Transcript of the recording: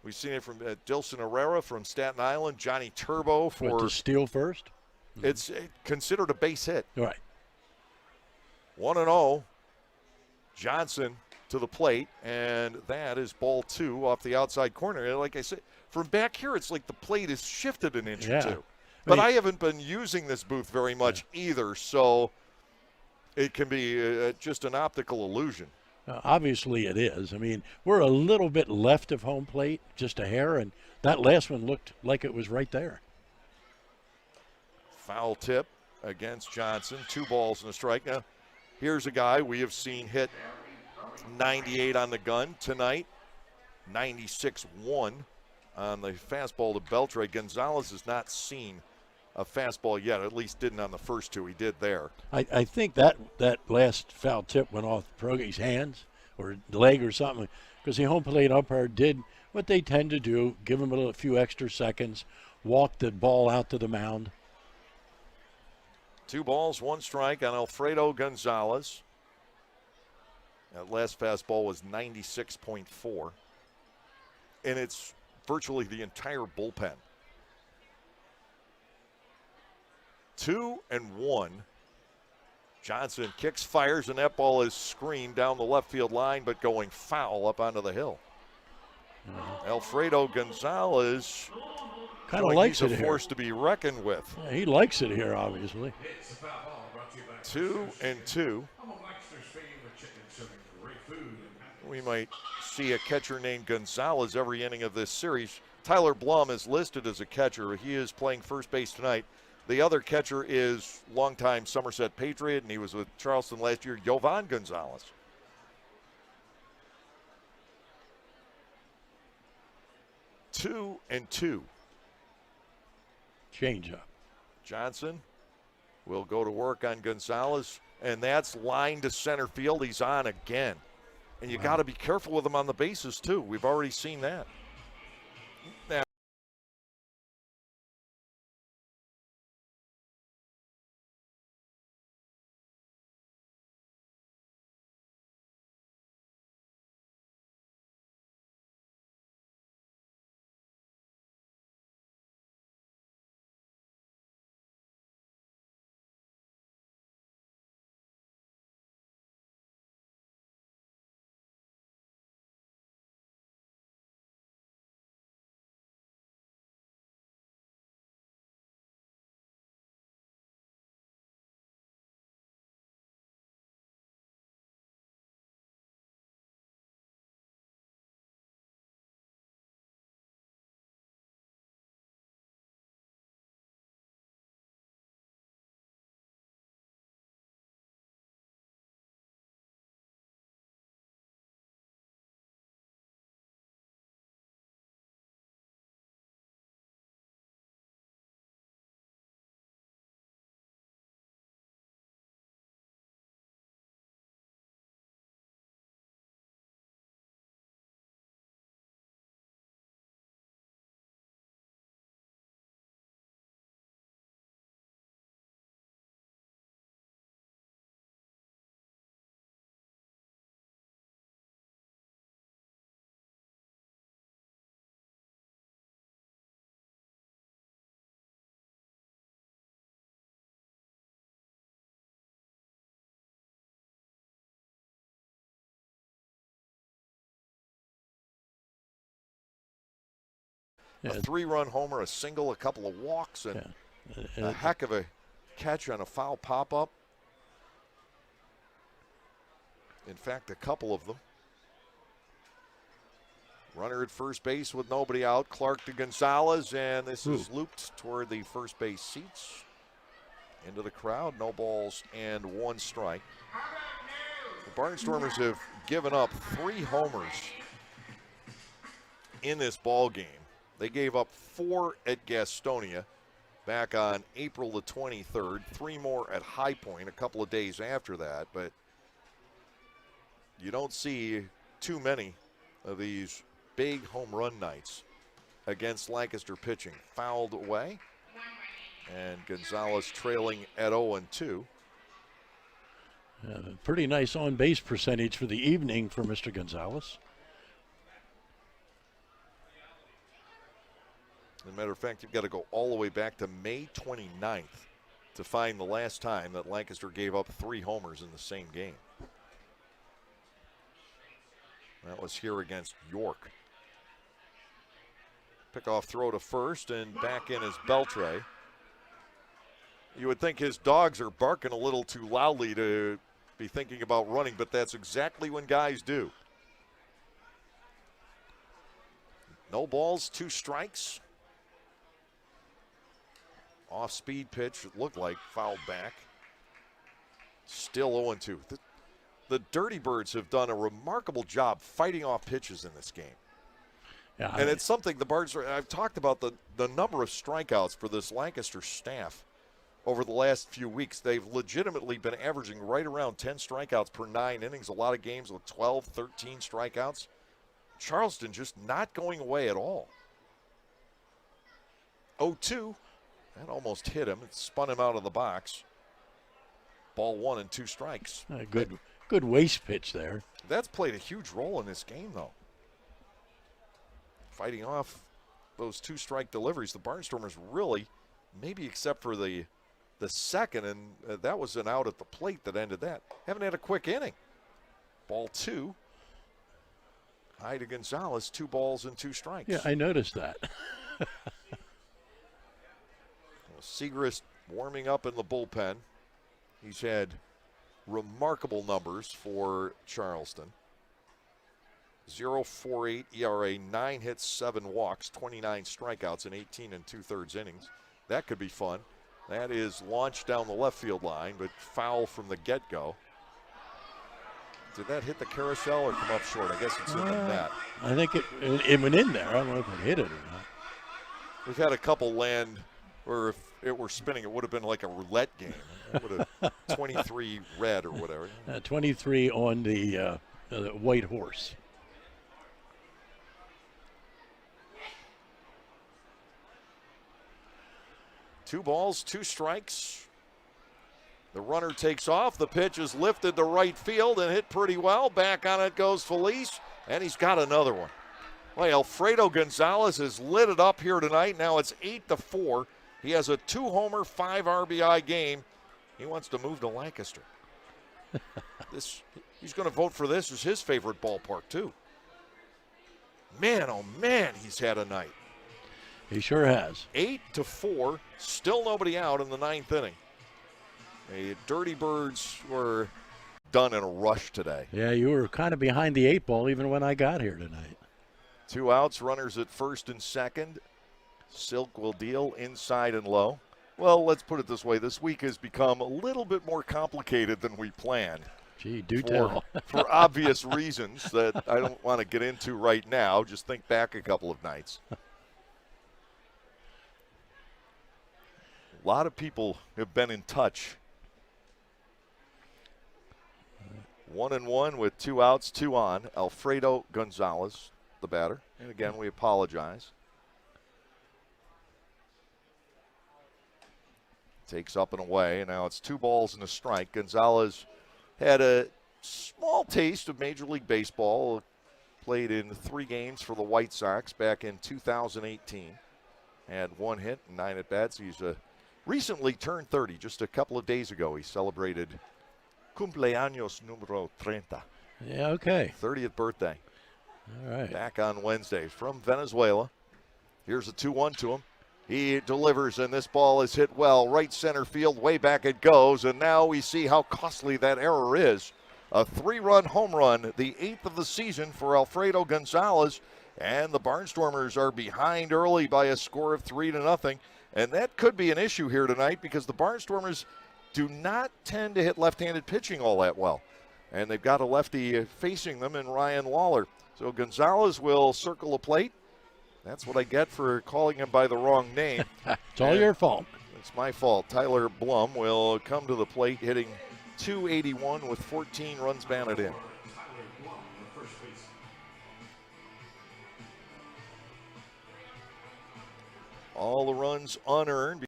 We've seen it from Dilson Herrera from Staten Island, Johnny Turbo for. To steal first? It's considered a base hit. Right. 1-0. Johnson to the plate, and that is ball 2 off the outside corner. And like I said, from back here, it's like the plate is shifted an inch or two. But I haven't been using this booth very much either, so it can be just an optical illusion. Obviously it is. I mean, we're a little bit left of home plate, just a hair, and that last one looked like it was right there. Foul tip against Johnson. 2 balls and a strike. Now, here's a guy we have seen hit 98 on the gun tonight, 96-1 on the fastball to Beltre. Gonzalez has not seen a fastball yet, at least didn't on the first 2. He did there. I think that last foul tip went off Pierogi's hands or leg or something, because the home plate umpire did what they tend to do, give him a few extra seconds, walk the ball out to the mound. 2 balls, 1 strike on Alfredo Gonzalez. That last fastball was 96.4. And it's virtually the entire bullpen. 2-1. Johnson kicks, fires, and that ball is screened down the left field line, but going foul up onto the hill. Alfredo Gonzalez kind of likes it here. He's a force to be reckoned with. Yeah, he likes it here, obviously. 2-2. We might see a catcher named Gonzalez every inning of this series. Tyler Blum is listed as a catcher. He is playing first base tonight. The other catcher is longtime Somerset Patriot, and he was with Charleston last year, Yovan Gonzalez. 2-2. Change up. Johnson will go to work on Gonzalez, and that's line to center field. He's on again. And you got to be careful with him on the bases, too. We've already seen that. Now, a 3-run homer, a single, a couple of walks, and a heck of a catch on a foul pop-up. In fact, a couple of them. Runner at first base with nobody out. Clark to Gonzalez, and this is looped toward the first base seats. Into the crowd, no balls and 1 strike. The Barnstomers have given up 3 homers in this ball game. They gave up 4 at Gastonia back on April the 23rd, 3 more at High Point a couple of days after that, but you don't see too many of these big home run nights against Lancaster pitching. Fouled away, and Gonzalez trailing at 0-2. Pretty nice on-base percentage for the evening for Mr. Gonzalez. As a matter of fact, you've got to go all the way back to May 29th to find the last time that Lancaster gave up 3 homers in the same game. That was here against York. Pickoff throw to first, and back in is Beltre. You would think his dogs are barking a little too loudly to be thinking about running, but that's exactly when guys do. No balls, 2 strikes. Off-speed pitch, it looked like, fouled back. Still 0-2. The Dirty Birds have done a remarkable job fighting off pitches in this game. Yeah, And it's something the Birds, I've talked about the number of strikeouts for this Lancaster staff over the last few weeks. They've legitimately been averaging right around 10 strikeouts per 9 innings. A lot of games with 12, 13 strikeouts. Charleston just not going away at all. 0-2. That almost hit him. It spun him out of the box. Ball 1 and 2 strikes. a good waste pitch there. That's played a huge role in this game, though. Fighting off those 2 strike deliveries. The Barnstomers really, maybe except for the second, and that was an out at the plate that ended that, haven't had a quick inning. Ball 2. High to Gonzalez, 2 balls and 2 strikes. Yeah, I noticed that. Segrist warming up in the bullpen. He's had remarkable numbers for Charleston. 0.48 ERA, 9 hits, 7 walks, 29 strikeouts in 18 2/3 innings. That could be fun. That is launched down the left field line, but foul from the get-go. Did that hit the carousel or come up short? I guess it's in the net. I think it went in there. I don't know if it hit it or not. We've had a couple land where if it were spinning, it would have been like a roulette game. It would have 23 red or whatever. 23 on the white horse. Two balls, 2 strikes. The runner takes off. The pitch is lifted to right field and hit pretty well. Back on it goes Felice, and he's got another one. Well, Alfredo Gonzalez has lit it up here tonight. Now it's 8-4. He has a 2-homer, 5 RBI game. He wants to move to Lancaster. He's going to vote for this as his favorite ballpark, too. Man, oh man, he's had a night. He sure has. 8-4, still nobody out in the 9th inning. The Dirty Birds were done in a rush today. Yeah, you were kind of behind the 8 ball even when I got here tonight. 2 outs, runners at first and second. Silk will deal inside and low. Well, let's put it this way. This week has become a little bit more complicated than we planned. Gee, do tell. For obvious reasons that I don't want to get into right now. Just think back a couple of nights. A lot of people have been in touch. 1-1 with 2 outs, 2 on. Alfredo Gonzalez, the batter. And again, we apologize. Takes up and away, and now it's 2 balls and a strike. Gonzalez had a small taste of Major League Baseball. Played in 3 games for the White Sox back in 2018. Had 1 hit and 9 at-bats. He's recently turned 30. Just a couple of days ago, he celebrated cumpleaños número 30. Yeah, okay. 30th birthday. All right. Back on Wednesday from Venezuela. Here's a 2-1 to him. He delivers, and this ball is hit well. Right center field, way back it goes. And now we see how costly that error is. A 3-run home run, the 8th of the season for Alfredo Gonzalez. And the Barnstormers are behind early by a score of 3-0. And that could be an issue here tonight because the Barnstormers do not tend to hit left-handed pitching all that well. And they've got a lefty facing them in Ryan Lawler. So Gonzalez will circle the plate. That's what I get for calling him by the wrong name. It's all your fault. It's my fault. Tyler Blum will come to the plate hitting .281 with 14 runs batted in. All the runs unearned.